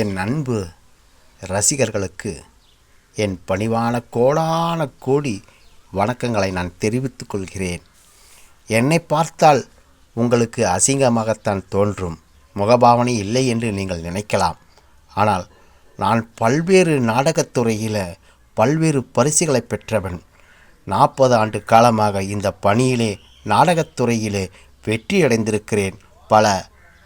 என் அன்பு ரசிகர்களுக்கு என் பணிவான கோடான கோடி வணக்கங்களை நான் தெரிவித்துக் கொள்கிறேன். என்னை பார்த்தால் உங்களுக்கு அசிங்கமாகத்தான் தோன்றும், முகபாவனை இல்லை என்று நீங்கள் நினைக்கலாம். ஆனால் நான் பல்வேறு நாடகத்துறையில் பல்வேறு பரிசுகளை பெற்றவன். 40 ஆண்டு காலமாக இந்த பணியிலே நாடகத்துறையிலே வெற்றியடைந்திருக்கிறேன். பல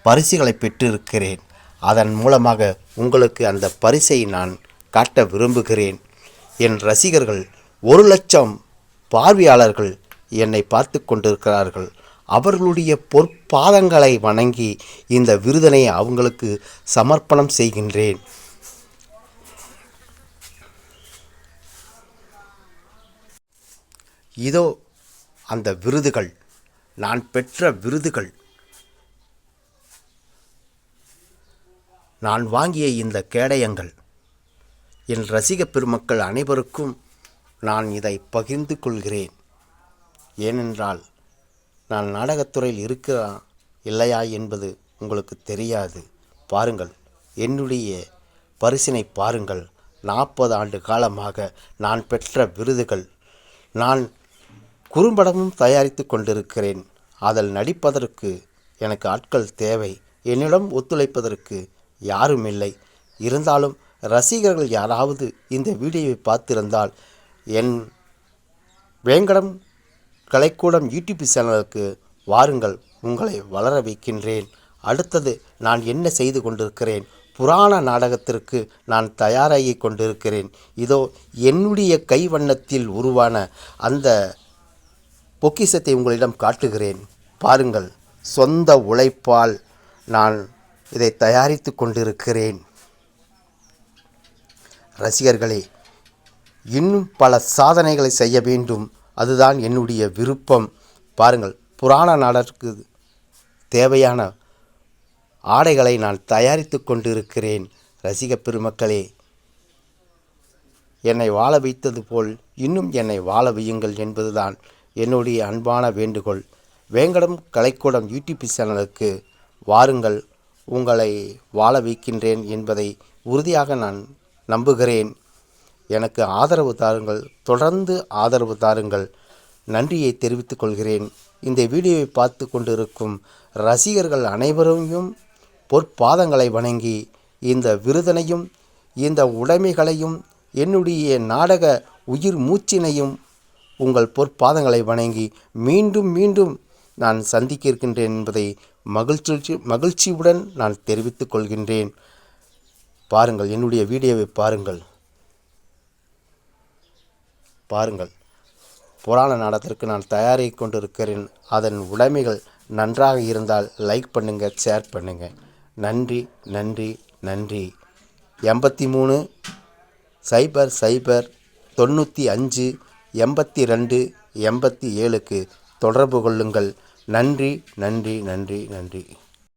பரிசுகளை பெற்றிருக்கிறேன். அதன் மூலமாக உங்களுக்கு அந்த பரிசை நான் காட்ட விரும்புகிறேன். என் ரசிகர்கள் 1,00,000 பார்வையாளர்கள் என்னை பார்த்து கொண்டிருக்கிறார்கள். அவர்களுடைய பொற்பாதங்களை வணங்கி இந்த விருதினை அவங்களுக்கு சமர்ப்பணம் செய்கின்றேன். இதோ அந்த விருதுகள், நான் பெற்ற விருதுகள், நான் வாங்கிய இந்த கேடயங்கள். என் ரசிக பெருமக்கள் அனைவருக்கும் நான் இதை பகிர்ந்து கொள்கிறேன். ஏனென்றால் நான் நாடகத்துறையில் இருக்கிறா இல்லையா என்பது உங்களுக்கு தெரியாது. பாருங்கள், என்னுடைய பரிசினை பாருங்கள். 40 ஆண்டு காலமாக நான் பெற்ற விருதுகள். நான் குறும்படமும் தயாரித்து கொண்டிருக்கிறேன். அதில் நடிப்பதற்கு எனக்கு ஆட்கள் தேவை. என்னிடம் ஒத்துழைப்பதற்கு யாரும் இல்லை. இருந்தாலும் ரசிகர்கள் யாராவது இந்த வீடியோவை பார்த்திருந்தால் என் வேங்கடம் கலைக்கூடம் யூடியூப் சேனலுக்கு வாருங்கள், உங்களை வளர வைக்கின்றேன். அடுத்தது நான் என்ன செய்து கொண்டிருக்கிறேன்? புராண நாடகத்திற்கு நான் தயாராகி கொண்டிருக்கிறேன். இதோ என்னுடைய கைவண்ணத்தில் உருவான அந்த பொக்கிஷத்தை உங்களிடம் காட்டுகிறேன். பாருங்கள், சொந்த உழைப்பால் நான் இதை தயாரித்து கொண்டிருக்கிறேன். ரசிகர்களே, இன்னும் பல சாதனைகளை செய்ய வேண்டும், அதுதான் என்னுடைய விருப்பம். பாருங்கள், புராண நாடகத்துக்கு தேவையான ஆடைகளை நான் தயாரித்து கொண்டிருக்கிறேன். ரசிக பெருமக்களே, என்னை வாழ வைத்தது போல் இன்னும் என்னை வாழ வையுங்கள் என்பதுதான் என்னுடைய அன்பான வேண்டுகோள். வேங்கடம் கலைக்கூடம் யூடியூப் சேனலுக்கு வாருங்கள், உங்களை வாழ வைக்கின்றேன் என்பதை உறுதியாக நான் நம்புகிறேன். எனக்கு ஆதரவு தாருங்கள், தொடர்ந்து ஆதரவு தாருங்கள். நன்றியை தெரிவித்துக் கொள்கிறேன். இந்த வீடியோவை பார்த்து கொண்டிருக்கும் ரசிகர்கள் அனைவரையும் பொற்பாதங்களை வணங்கி இந்த விருதினையும் இந்த உடைமைகளையும் என்னுடைய நாடக உயிர் மூச்சினையும் உங்கள் பொற்பாதங்களை வணங்கி மீண்டும் மீண்டும் நான் சந்திக்க இருக்கின்றேன் என்பதை மகிழ்ச்சியுடன் நான் தெரிவித்துக் கொள்கின்றேன். பாருங்கள், என்னுடைய வீடியோவை பாருங்கள். புராண நாடகத்திற்கு நான் தயாராகி கொண்டிருக்கிறேன். அதன் உடைமைகள் நன்றாக இருந்தால் லைக் பண்ணுங்கள், ஷேர் பண்ணுங்கள். நன்றி நன்றி நன்றி. 83 00 95 82 87க்கு தொடர்பு கொள்ளுங்கள். நன்றி நன்றி நன்றி நன்றி.